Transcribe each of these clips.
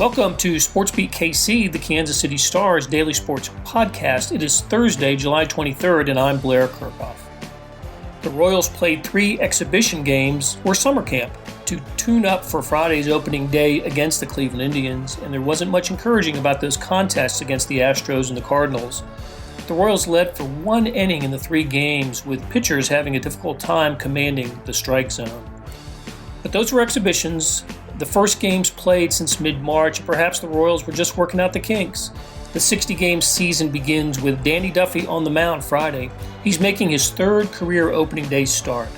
Welcome to SportsBeat KC, the Kansas City Star's daily sports podcast. It is Thursday, July 23rd, and I'm Blair Kerkhoff. The Royals played 3 exhibition games or summer camp to tune up for Friday's opening day against the Cleveland Indians, and there wasn't much encouraging about those contests against the Astros and the Cardinals. The Royals led for 1 inning in the 3 games, with pitchers having a difficult time commanding the strike zone. But those were exhibitions. The first games played since mid-March, and perhaps the Royals were just working out the kinks. The 60-game season begins with Danny Duffy on the mound Friday. He's making his 3rd career opening day start.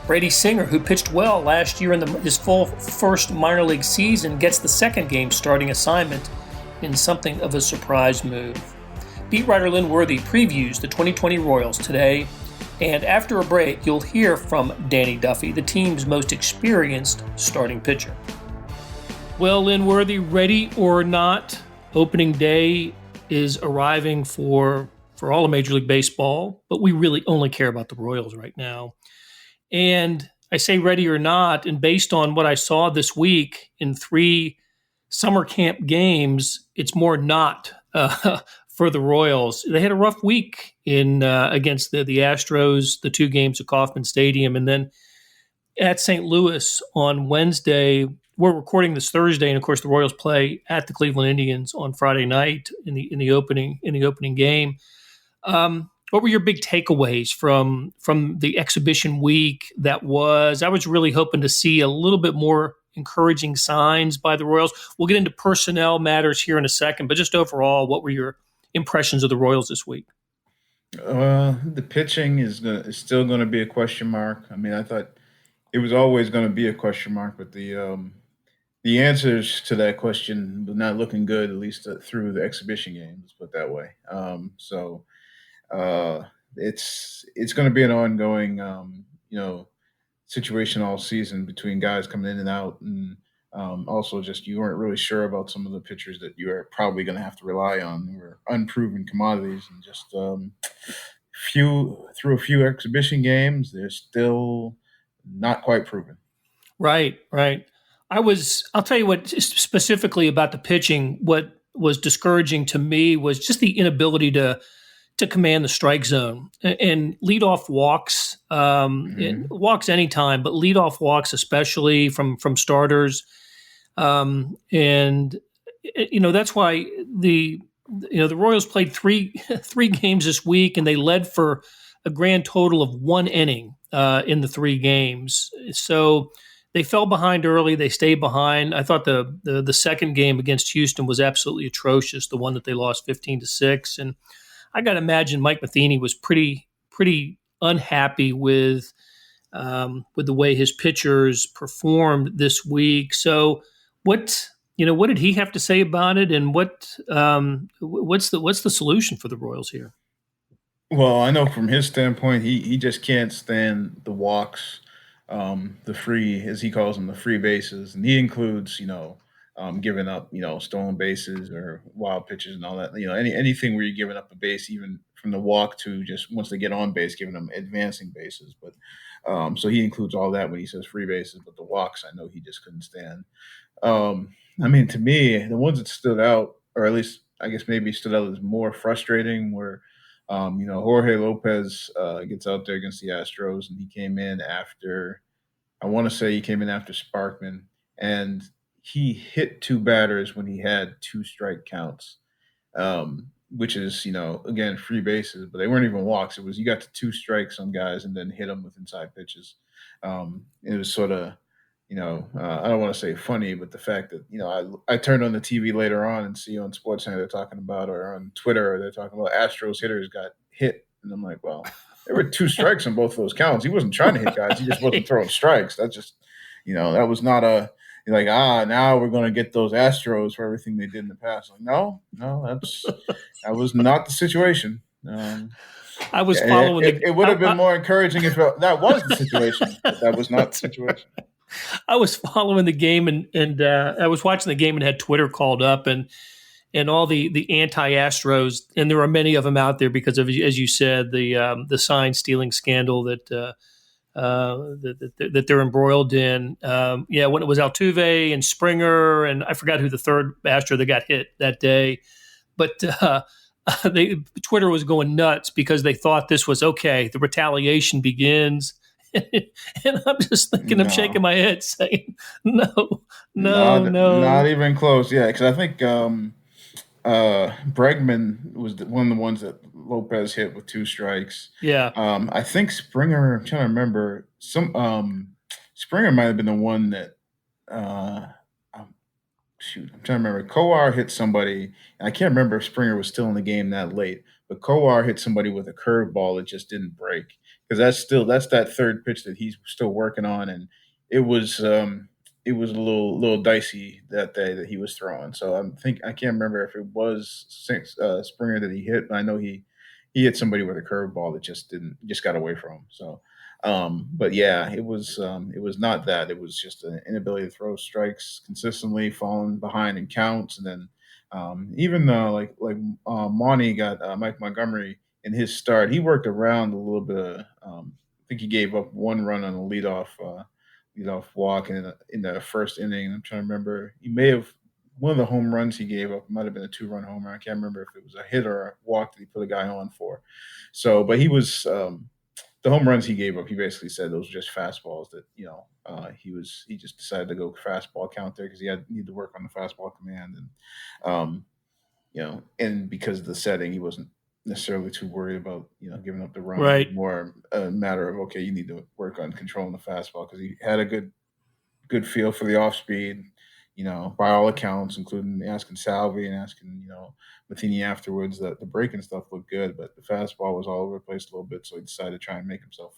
Brady Singer, who pitched well last year in his full first minor league season, gets the 2nd game starting assignment in something of a surprise move. Beat writer Lynn Worthy previews the 2020 Royals today, and after a break, you'll hear from Danny Duffy, the team's most experienced starting pitcher. Well, Lynn Worthy, ready or not, opening day is arriving for all of Major League Baseball, but we really only care about the Royals right now. And I say ready or not, and based on what I saw this week in 3 summer camp games, it's more not for the Royals. They had a rough week against the Astros, the 2 games at Kauffman Stadium, and then at St. Louis on Wednesday. We're recording this Thursday, and of course, the Royals play at the Cleveland Indians on Friday night in the opening game. What were your big takeaways from the exhibition week? I was really hoping to see a little bit more encouraging signs by the Royals. We'll get into personnel matters here in a second, but just overall, what were your impressions of the Royals this week? The pitching is still going to be a question mark. I mean, I thought it was always going to be a question mark, but the answers to that question were not looking good, at least through the exhibition games, let's put it that way. It's going to be an ongoing, situation all season between guys coming in and out, and also just you weren't really sure about some of the pitchers that you are probably going to have to rely on. They were unproven commodities, and just through a few exhibition games, they're still not quite proven. Right. I'll tell you what, specifically about the pitching, what was discouraging to me was just the inability to command the strike zone and leadoff walks, walks anytime, but leadoff walks, especially from starters. And that's why the Royals played three games this week, and they led for a grand total of 1 inning in the 3 games. So they fell behind early. They stayed behind. I thought the 2nd game against Houston was absolutely atrocious, the one that they lost 15-6. And I got to imagine Mike Matheny was pretty unhappy with the way his pitchers performed this week. So what did he have to say about it, and what's the solution for the Royals here? Well, I know from his standpoint, he just can't stand the walks. The free, as he calls them, the free bases, and he includes, giving up, stolen bases or wild pitches and all that. Anything where you're giving up a base, even from the walk to just once they get on base, giving them advancing bases. But so he includes all that when he says free bases. But the walks, I know he just couldn't stand. To me, the ones that stood out, or at least I guess maybe stood out as more frustrating, were Jorge Lopez gets out there against the Astros, and he came in after Sparkman, and he hit 2 batters when he had 2 strike counts, which is, again, free bases, but they weren't even walks. It was you got to 2 strikes on guys and then hit them with inside pitches. It was sort of, I don't want to say funny, but the fact that, I turned on the TV later on and see on SportsCenter they're talking about, or on Twitter, they're talking about Astros hitters got hit. And I'm like, well, there were 2 strikes on both of those counts. He wasn't trying to hit guys. He just wasn't throwing strikes. That just, that was not now we're going to get those Astros for everything they did in the past. Like, no, that was not the situation. I was following. It would have been more encouraging if that was the situation, but that was not the situation. I was following the game and I was watching the game and had Twitter called up and all the anti-Astros, and there are many of them out there because of, as you said, the sign stealing scandal that that they're embroiled in. When it was Altuve and Springer, and I forgot who the third Astro that got hit that day, but Twitter was going nuts because they thought this was okay. The retaliation begins. And I'm just thinking, I'm shaking my head saying, no, no, not no. even close. Yeah, because I think Bregman was one of the ones that Lopez hit with two strikes. Yeah. I think Springer. I'm trying to remember. Springer might have been the one that. Um, Shoot, I'm trying to remember. Kowar hit somebody, and I can't remember if Springer was still in the game that late. But Kowar hit somebody with a curveball that just didn't break because that's that third pitch that he's still working on, and it was it was a little dicey that day that he was throwing. So I can't remember if it was Springer that he hit, but I know he hit somebody with a curveball that just got away from him. So but yeah, it was not that. It was just an inability to throw strikes consistently, falling behind in counts, and then even Monty got Mike Montgomery in his start. He worked around a little bit. I think he gave up one run on a leadoff walk in the first inning. I'm trying to remember. He may have one of the home runs he gave up might have been a 2-run homer. I can't remember if it was a hit or a walk that he put a guy on for. So, but he was the home runs he gave up. He basically said those were just fastballs that he just decided to go fastball count there because he need to work on the fastball command um, and because of the setting, he wasn't necessarily too worried about giving up the run. It was Right. more a matter of okay, you need to work on controlling the fastball because he had a good feel for the off speed, by all accounts, including asking Salvi and asking, Matheny afterwards that the breaking stuff looked good, but the fastball was all over the place a little bit. So he decided to try and make himself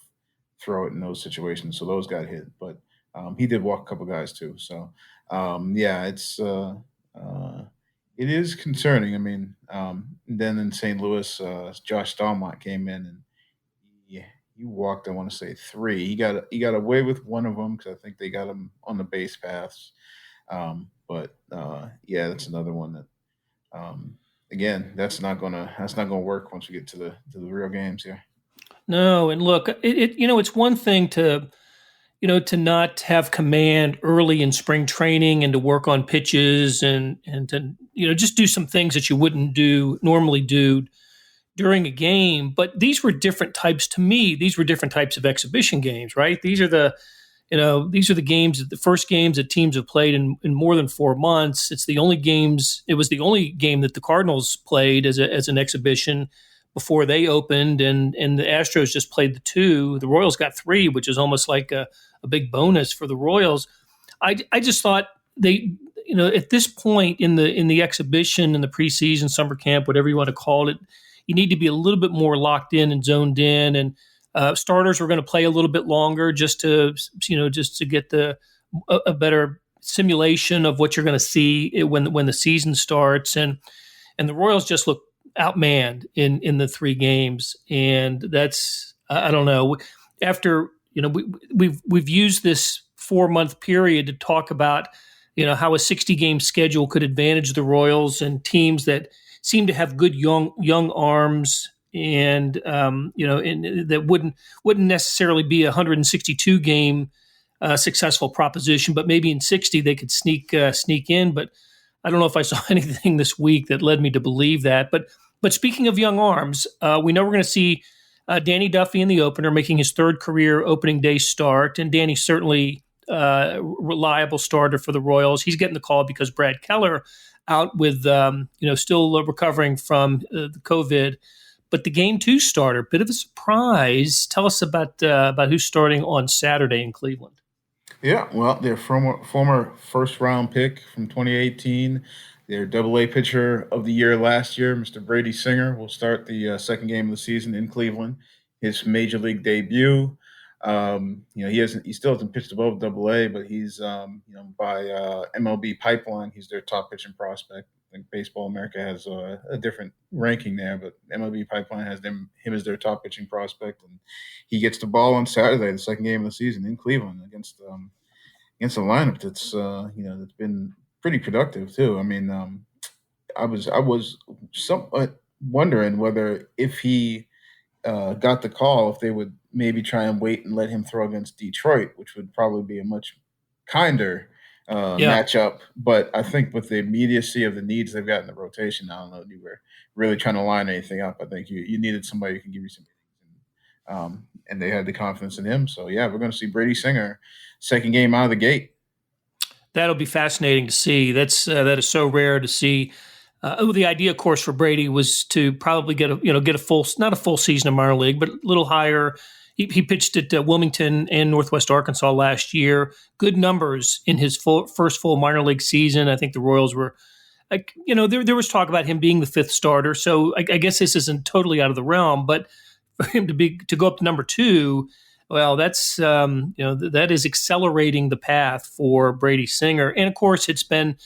throw it in those situations. So those got hit, but he did walk a couple guys too. So yeah, uh, it is concerning. I mean, then in St. Louis, Josh Stallmont came in and he walked. I want to say three. He got away with one of them because I think they got him on the base paths. But yeah, that's another one that again that's not gonna work once we get to the real games here. No. And look, it's one thing to not have command early in spring training and to work on pitches and to, just do some things that you wouldn't normally do during a game. But these were different types to me. These were different types of exhibition games, right? These are the games, the first games that teams have played in more than 4 months. It was the only game that the Cardinals played as an exhibition before they opened, and the Astros just played the two. The Royals got three, which is almost like a big bonus for the Royals. I just thought they, at this point in the exhibition, in the preseason, summer camp, whatever you want to call it, you need to be a little bit more locked in and zoned in, and starters were going to play a little bit longer just to get a better simulation of what you're going to see when the season starts, and the Royals just look outmanned in the three games, and that's I don't know. After we've used this 4 month period to talk about how a 60 game schedule could advantage the Royals and teams that seem to have good young arms, and that wouldn't necessarily be a 162 game successful proposition, but maybe in 60 they could sneak in. But I don't know if I saw anything this week that led me to believe that. But speaking of young arms, we know we're going to see Danny Duffy in the opener, making his third career opening day start, and Danny's certainly reliable starter for the Royals. He's getting the call because Brad Keller out with still recovering from the COVID. But the game two starter, bit of a surprise. Tell us about who's starting on Saturday in Cleveland. Yeah, well, their former first round pick from 2018, their Double A pitcher of the year last year, Mr. Brady Singer, will start the second game of the season in Cleveland. His major league debut. He still hasn't pitched above Double A, but he's by MLB Pipeline, he's their top pitching prospect. I think Baseball America has a different ranking there, but MLB Pipeline has him as their top pitching prospect, and he gets the ball on Saturday, the second game of the season in Cleveland against a lineup that's been pretty productive too. I mean, I was somewhat wondering whether if he got the call if they would maybe try and wait and let him throw against Detroit, which would probably be a much kinder Yeah, matchup. But I think with the immediacy of the needs they've got in the rotation, I don't know if you were really trying to line anything up. I think you needed somebody who can give you some. And they had the confidence in him. So yeah, we're going to see Brady Singer second game out of the gate. that'll be fascinating to see. That is so rare to see. The idea, of course, for Brady was to probably get a full, not a full season of minor league, but a little higher. He pitched at Wilmington and Northwest Arkansas last year. Good numbers in his first full minor league season. I think the Royals were, there was talk about him being the fifth starter. So I guess this isn't totally out of the realm. But for him to go up to number two, well, that's that is accelerating the path for Brady Singer. And of course, it's been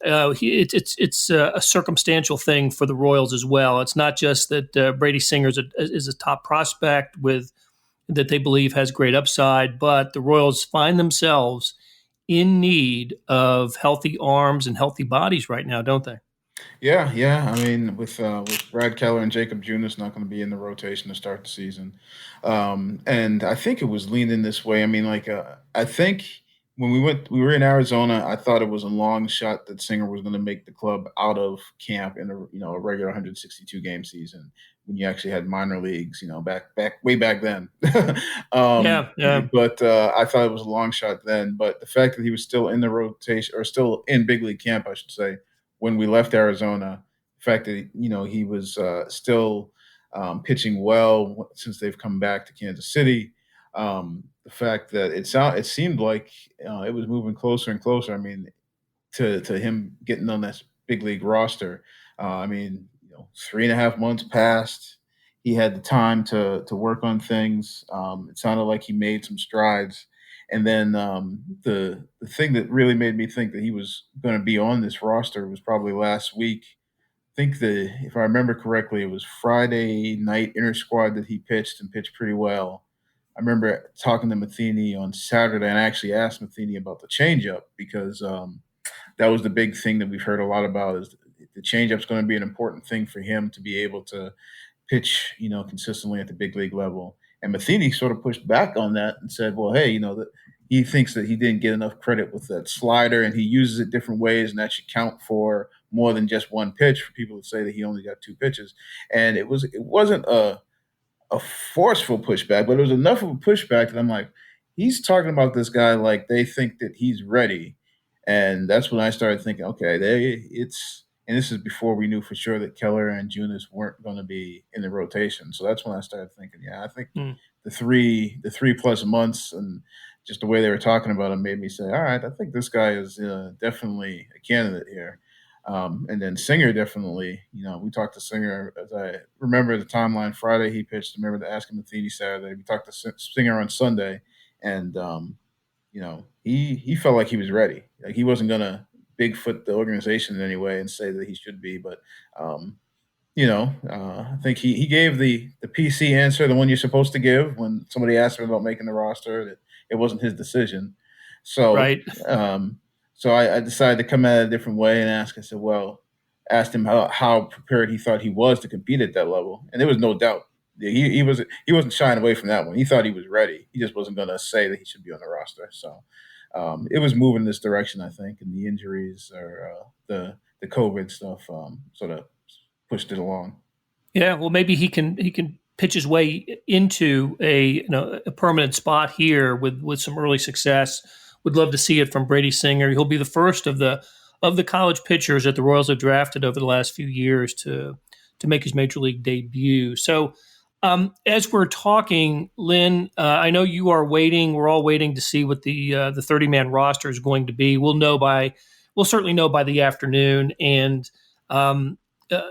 it's a circumstantial thing for the Royals as well. It's not just that Brady Singer is a top prospect that they believe has great upside, but the Royals find themselves in need of healthy arms and healthy bodies right now, don't they? Yeah, yeah. I mean, with Brad Keller and Jacob Junis not going to be in the rotation to start the season, and I think it was leaning this way. I mean, I think when we were in Arizona. I thought it was a long shot that Singer was going to make the club out of camp in a regular 162 game season when you actually had minor leagues, back way back then. um, Yeah, yeah, but I thought it was a long shot then. But the fact that he was still in the rotation or still in big league camp, I should say when we left Arizona. The fact that he was still pitching well since they've come back to Kansas City. The fact that it seemed like it was moving closer and closer. I mean, to him getting on that big league roster. I mean, 3.5 months passed. He had the time to work on things. It sounded like he made some strides. And then the thing that really made me think that he was going to be on this roster was probably last week. I think if I remember correctly, it was Friday night inter squad that he pitched and pitched pretty well. I remember talking to Matheny on Saturday, and I actually asked Matheny about the changeup because that was the big thing that we've heard a lot about. Is the changeup's going to be an important thing for him to be able to pitch, consistently at the big league level. And Matheny sort of pushed back on that and said, well, hey, that he thinks that he didn't get enough credit with that slider and he uses it different ways and that should count for more than just one pitch for people to say that he only got two pitches. And it wasn't a forceful pushback, but it was enough of a pushback that I'm like, he's talking about this guy like they think that he's ready. And that's when I started thinking, okay, and this is before we knew for sure that Keller and Junis weren't going to be in the rotation. So that's when I started thinking, yeah, I think the 3+ months and just the way they were talking about him made me say, all right, I think this guy is definitely a candidate here. And then Singer definitely, we talked to Singer as I remember the timeline. Friday he pitched. I remember the Asking Matheny Saturday. We talked to Singer on Sunday, and he felt like he was ready. Like he wasn't gonna Bigfoot the organization in any way and say that he should be, but I think he gave the PC answer, the one you're supposed to give when somebody asked him about making the roster, that it wasn't his decision. So, right. um, I decided to come at it a different way and ask. I said, well, asked him how prepared he thought he was to compete at that level, and there was no doubt. He wasn't shying away from that one. He thought he was ready. He just wasn't going to say that he should be on the roster. So it was moving in this direction, I think, and the injuries or the COVID stuff sort of pushed it along. Yeah, well, maybe he can pitch his way into a permanent spot here with some early success. Would love to see it from Brady Singer. He'll be the first of the college pitchers that the Royals have drafted over the last few years to make his major league debut. So, as we're talking, Lynn, I know you are waiting. We're all waiting to see what the 30-man roster is going to be. We'll certainly know by the afternoon, and um, uh,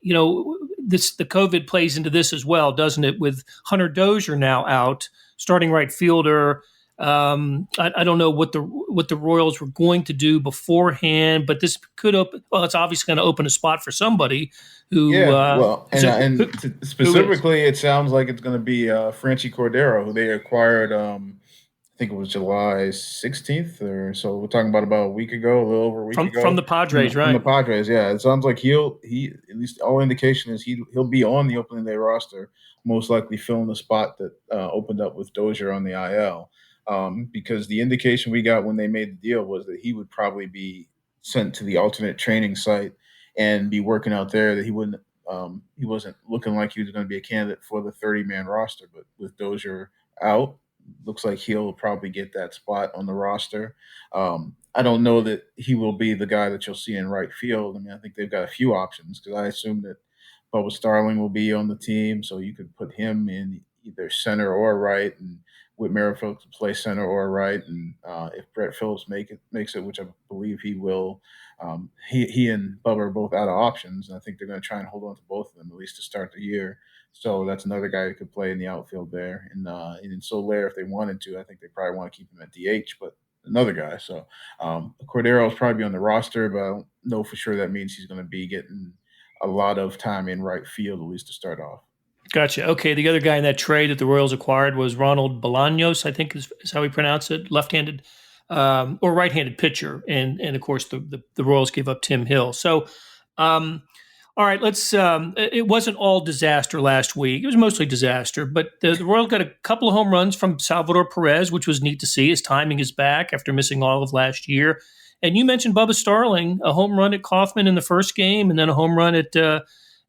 the COVID plays into this as well, doesn't it? With Hunter Dozier now out, starting right fielder. I don't know what the Royals were going to do beforehand, but this could open. Well, it's obviously going to open a spot for somebody who. Yeah, well, Who is? specifically, it sounds like it's going to be Franchi Cordero, who they acquired. I think it was July 16th or so. We're talking about a week ago, a little over a week From ago. the Padres, From the right? Padres, yeah. It sounds like he at least all indication is he'll be on the opening day roster, most likely filling the spot that opened up with Dozier on the IL. Because the indication we got when they made the deal was that he would probably be sent to the alternate training site and be working out there. That he wasn't looking like he was going to be a candidate for the 30-man roster. But with Dozier out, looks like he'll probably get that spot on the roster. I don't know that he will be the guy that you'll see in right field. I mean, I think they've got a few options because I assume that Bubba Starling will be on the team, so you could put him in either center or right, and Whit Merrifield to play center or right. And if Brett Phillips makes it, which I believe he will, he and Bubba are both out of options. And I think they're going to try and hold on to both of them at least to start the year. So that's another guy who could play in the outfield there. And Soler, if they wanted to, I think they probably want to keep him at DH, but another guy. So Cordero will probably be on the roster, but I don't know for sure that means he's going to be getting a lot of time in right field, at least to start off. Gotcha. Okay, the other guy in that trade that the Royals acquired was Ronald Bolaños, I think is how we pronounce it, left-handed or right-handed pitcher, and of course the Royals gave up Tim Hill. So, all right, let's. It wasn't all disaster last week; it was mostly disaster. But the Royals got a couple of home runs from Salvador Perez, which was neat to see. His timing is back after missing all of last year. And you mentioned Bubba Starling, a home run at Kauffman in the first game, and then a home run at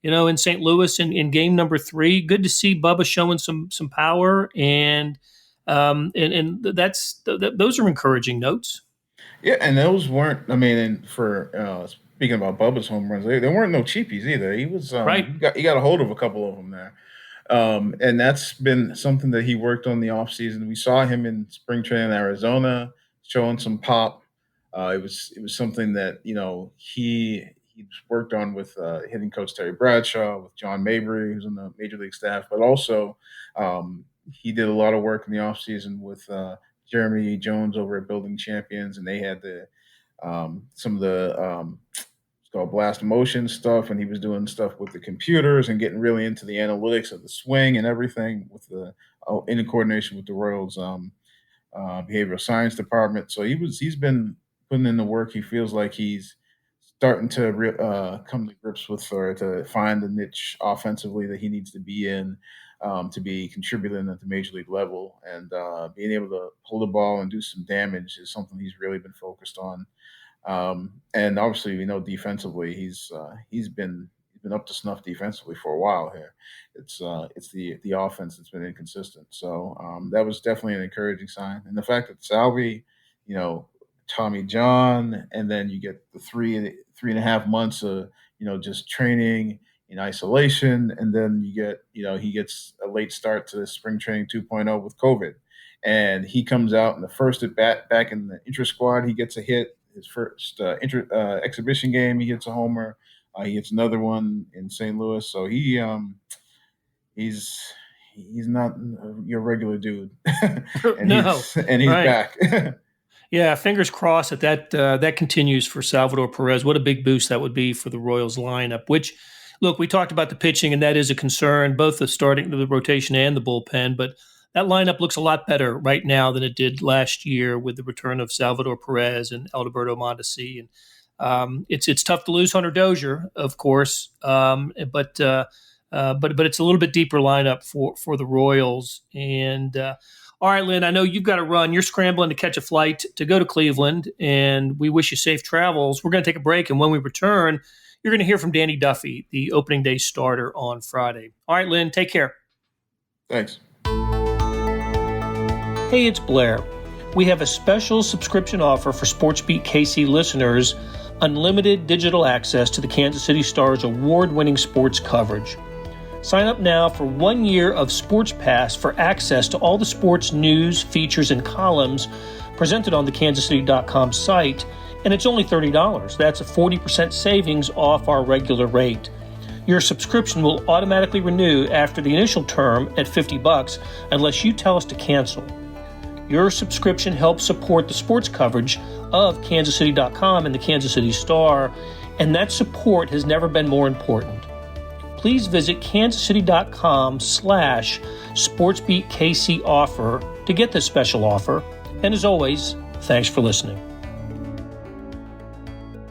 in St. Louis in game number 3. Good to see Bubba showing some power, and those are encouraging notes. Yeah, and those weren't. I mean, and for speaking about Bubba's home runs, they weren't no cheapies either. He was Right. he got a hold of a couple of them there. And that's been something that he worked on the offseason. We saw him in spring training in Arizona showing some pop. It was something that he worked on with hitting coach Terry Bradshaw, with John Mabry, who's on the major league staff, but also he did a lot of work in the offseason with Jeremy Jones over at Building Champions, and they had some of the it's called blast motion stuff, and he was doing stuff with the computers and getting really into the analytics of the swing and everything with in coordination with the Royals behavioral science department. So he's been putting in the work. He feels like he's starting to come to grips with or to find the niche offensively that he needs to be in to be contributing at the major league level, and being able to pull the ball and do some damage is something he's really been focused on. And obviously, we know defensively, he's been up to snuff defensively for a while here. It's the offense that's been inconsistent. So that was definitely an encouraging sign. And the fact that Salvi, Tommy John, and then you get the 3.5 months of just training in isolation, and then you get he gets a late start to the spring training 2.0 with COVID, and he comes out in the first at bat back in the intra squad. He gets a hit. His first exhibition game, he hits a homer. He hits another one in St. Louis. So he's not your regular dude, and No, he's right. back. Yeah, fingers crossed that continues for Salvador Perez. What a big boost that would be for the Royals lineup. Which, look, we talked about the pitching, and that is a concern, both the rotation and the bullpen. But that lineup looks a lot better right now than it did last year with the return of Salvador Perez and Alberto Mondesi. And it's tough to lose Hunter Dozier, of course, but it's a little bit deeper lineup for the Royals. And all right, Lynn, I know you've got to run. You're scrambling to catch a flight to go to Cleveland, and we wish you safe travels. We're going to take a break, and when we return, you're going to hear from Danny Duffy, the opening day starter on Friday. All right, Lynn, take care. Thanks. Hey, it's Blair. We have a special subscription offer for SportsBeat KC listeners, unlimited digital access to the Kansas City Star's award-winning sports coverage. Sign up now for 1 year of Sports Pass for access to all the sports news, features, and columns presented on the kansascity.com site, and it's only $30. That's a 40% savings off our regular rate. Your subscription will automatically renew after the initial term at $50 unless you tell us to cancel. Your subscription helps support the sports coverage of kansascity.com and the Kansas City Star, and that support has never been more important. Please visit kansascity.com/SportsBeatKC offer to get this special offer And as always, thanks for listening.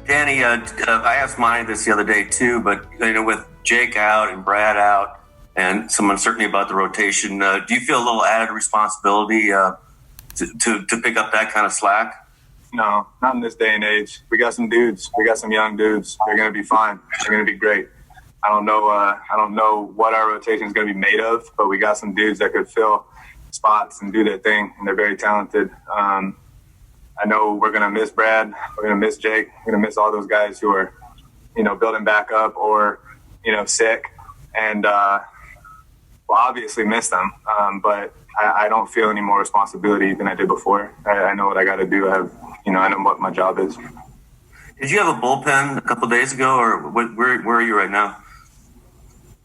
Danny, I asked Monty this the other day too, but with Jake out and Brad out and some uncertainty about the rotation, do you feel a little added responsibility to pick up that kind of slack? No, not in this day and age. We got some dudes. We got some young dudes. They're going to be fine. They're going to be great. I don't know what our rotation is going to be made of, but we got some dudes that could fill spots and do their thing, and they're very talented. I know we're going to miss Brad. We're going to miss Jake. We're going to miss all those guys who are, building back up or, sick. And we'll obviously miss them. But I don't feel any more responsibility than I did before. I know what I got to do. I know what my job is. Did you have a bullpen a couple days ago, or where are you right now?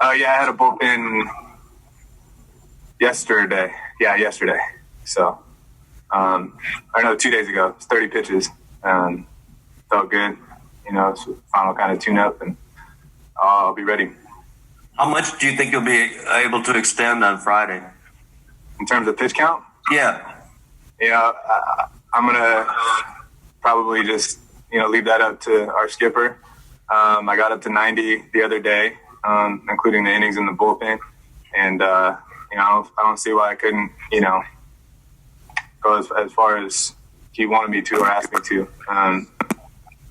Yeah, I had a bullpen yesterday. Yeah, yesterday. So, 2 days ago. It's 30 pitches. Felt good. It's final kind of tune-up, and I'll be ready. How much do you think you'll be able to extend on Friday? In terms of pitch count? Yeah. Yeah, I'm going to probably just, leave that up to our skipper. I got up to 90 the other day, including the innings in the bullpen. And, I don't see why I couldn't, go as far as he wanted me to or asked me to.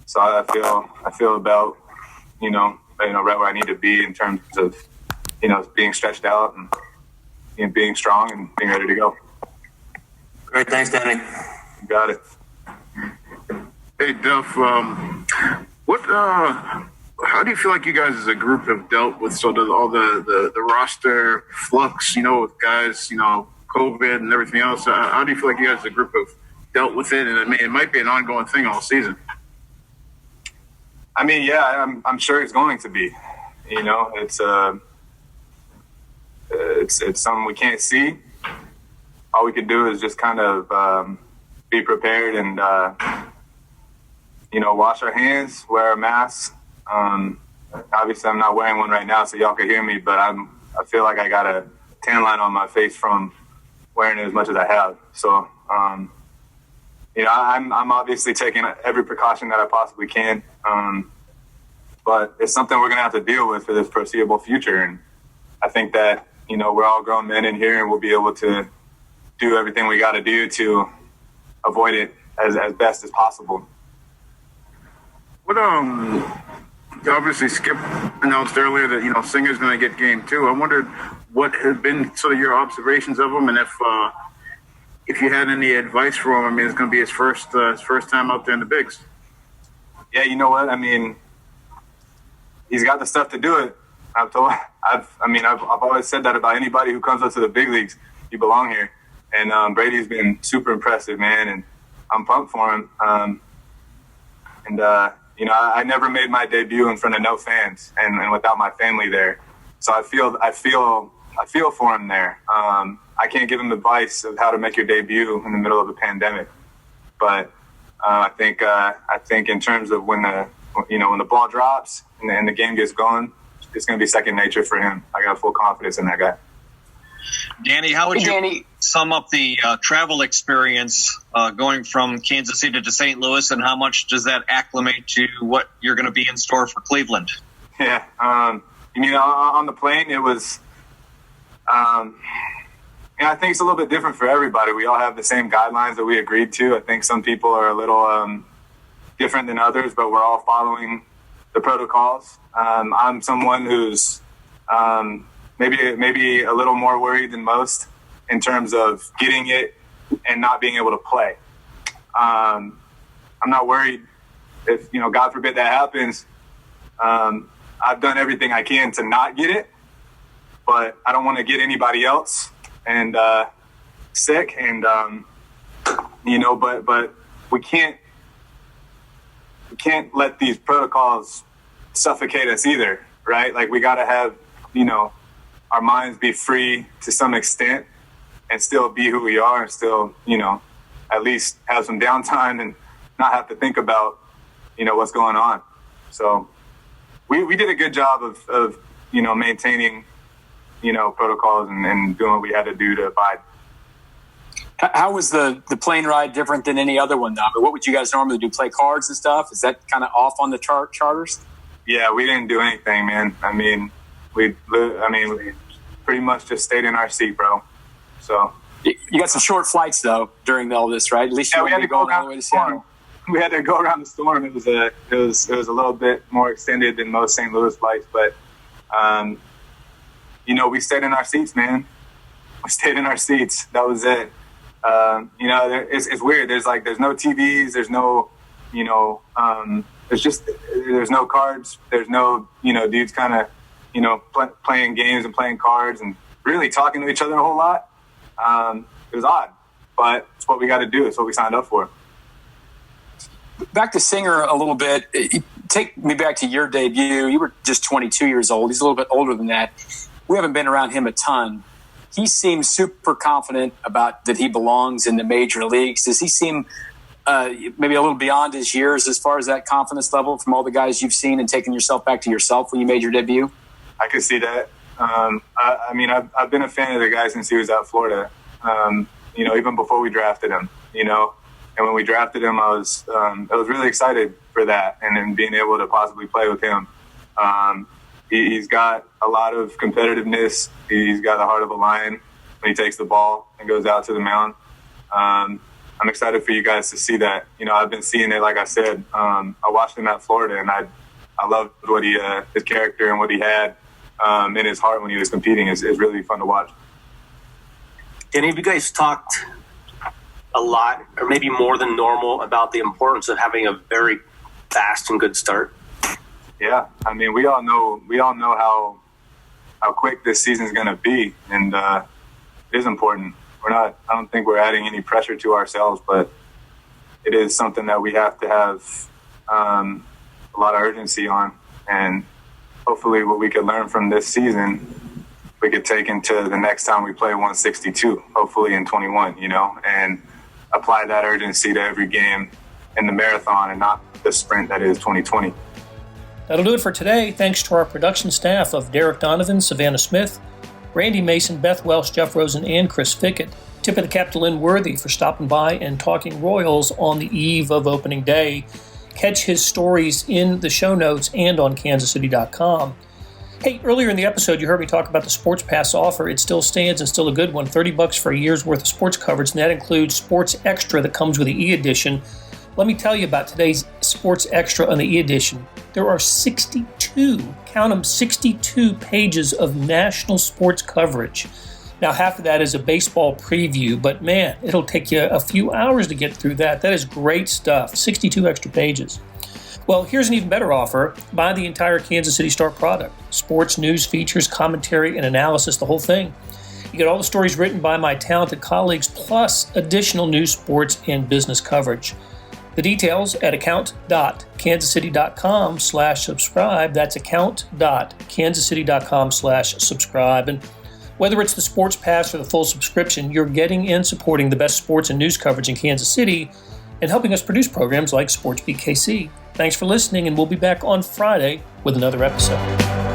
So I feel about, right where I need to be in terms of, being stretched out and being strong and being ready to go. Great. Thanks, Danny. You got it. Hey, Duff, how do you feel like you guys as a group have dealt with all the roster flux, with guys, COVID and everything else? How do you feel like you guys as a group have dealt with it? And it might be an ongoing thing all season. Yeah, I'm sure it's going to be. It's something we can't see. All we can do is just kind of be prepared and wash our hands, wear a mask. Obviously, I'm not wearing one right now, so y'all can hear me. But I feel like I got a tan line on my face from wearing it as much as I have. So, I'm obviously taking every precaution that I possibly can. But it's something we're going to have to deal with for this foreseeable future. And I think that, we're all grown men in here and we'll be able to do everything we got to do to avoid it as best as possible. What, obviously Skip announced earlier that, Singer's going to get game 2. I wondered what had been sort of your observations of him, and if you had any advice for him. It's going to be his first time out there in the bigs. Yeah, you know what? He's got the stuff to do it. I've always said that about anybody who comes up to the big leagues. You belong here. And Brady's been super impressive, man, and I'm pumped for him. I never made my debut in front of no fans and without my family there. So I feel for him there. I can't give him advice of how to make your debut in the middle of a pandemic, but I think in terms of when the ball drops and the game gets going, it's going to be second nature for him. I got full confidence in that guy. Danny, how would you sum up the travel experience going from Kansas City to St. Louis, and how much does that acclimate to what you're going to be in store for Cleveland? Yeah, on the plane, it was I think it's a little bit different for everybody. We all have the same guidelines that we agreed to. I think some people are a little different than others, but we're all following the protocols. I'm someone who's maybe a little more worried than most in terms of getting it and not being able to play. I'm not worried if, God forbid that happens. I've done everything I can to not get it, but I don't want to get anybody else and sick. And, but we can't let these protocols suffocate us either, right? Like, we got to have, our minds be free to some extent and still be who we are and still, at least have some downtime and not have to think about, what's going on. So we did a good job of maintaining, protocols and doing what we had to do to abide. How was the plane ride different than any other one, though? I mean, what would you guys normally do? Play cards and stuff? Is that kind of off on the charters? Yeah, we didn't do anything, man. I mean, we pretty much just stayed in our seat, bro. So you got some short flights though during all this, right? At least we had to go all the way to Seattle. We had to go around the storm. It was a little bit more extended than most St. Louis flights, but we stayed in our seats, man. We stayed in our seats. That was it. It's weird. There's no TVs. There's no, there's no cards. There's no, dudes kind of, playing games and playing cards and really talking to each other a whole lot. It was odd, but it's what we got to do. It's what we signed up for. Back to Singer a little bit. Take me back to your debut. You were just 22 years old. He's a little bit older than that. We haven't been around him a ton. He seems super confident about that he belongs in the major leagues. Does he seem maybe a little beyond his years as far as that confidence level from all the guys you've seen and taking yourself back to yourself when you made your debut? I could see that. I've been a fan of the guy since he was at Florida, even before we drafted him, and when we drafted him, I was really excited for that and then being able to possibly play with him. He's got a lot of competitiveness. He's got the heart of a lion when he takes the ball and goes out to the mound. I'm excited for you guys to see that. I've been seeing it, like I said. I watched him at Florida, and I loved what his character and what he had in his heart when he was competing. It's really fun to watch. Any of you guys talked a lot, or maybe more than normal, about the importance of having a very fast and good start? Yeah, I mean, we all know how quick this season's going to be, and it is important. I don't think we're adding any pressure to ourselves, but it is something that we have to have a lot of urgency on, and hopefully what we could learn from this season, we could take into the next time we play 162, hopefully in 21, and apply that urgency to every game in the marathon and not the sprint that is 2020. That'll do it for today. Thanks to our production staff of Derek Donovan, Savannah Smith, Randy Mason, Beth Welsh, Jeff Rosen, and Chris Fickett. Tip of the cap to Lynn Worthy for stopping by and talking Royals on the eve of opening day. Catch his stories in the show notes and on kansascity.com. Hey, earlier in the episode, you heard me talk about the Sports Pass offer. It still stands and still a good one. $30 for a year's worth of sports coverage, and that includes Sports Extra that comes with the e-edition. Let me tell you about today's Sports Extra on the e-edition. There are 62, count them, 62 pages of national sports coverage. Now, half of that is a baseball preview, but man, it'll take you a few hours to get through that. That is great stuff, 62 extra pages. Well, here's an even better offer. Buy the entire Kansas City Star product. Sports, news, features, commentary, and analysis, the whole thing. You get all the stories written by my talented colleagues, plus additional news, sports, and business coverage. The details at account.kansascity.com/subscribe. That's account.kansascity.com/subscribe. And whether it's the Sports Pass or the full subscription, you're getting and supporting the best sports and news coverage in Kansas City and helping us produce programs like SportsBeat KC. Thanks for listening, and we'll be back on Friday with another episode.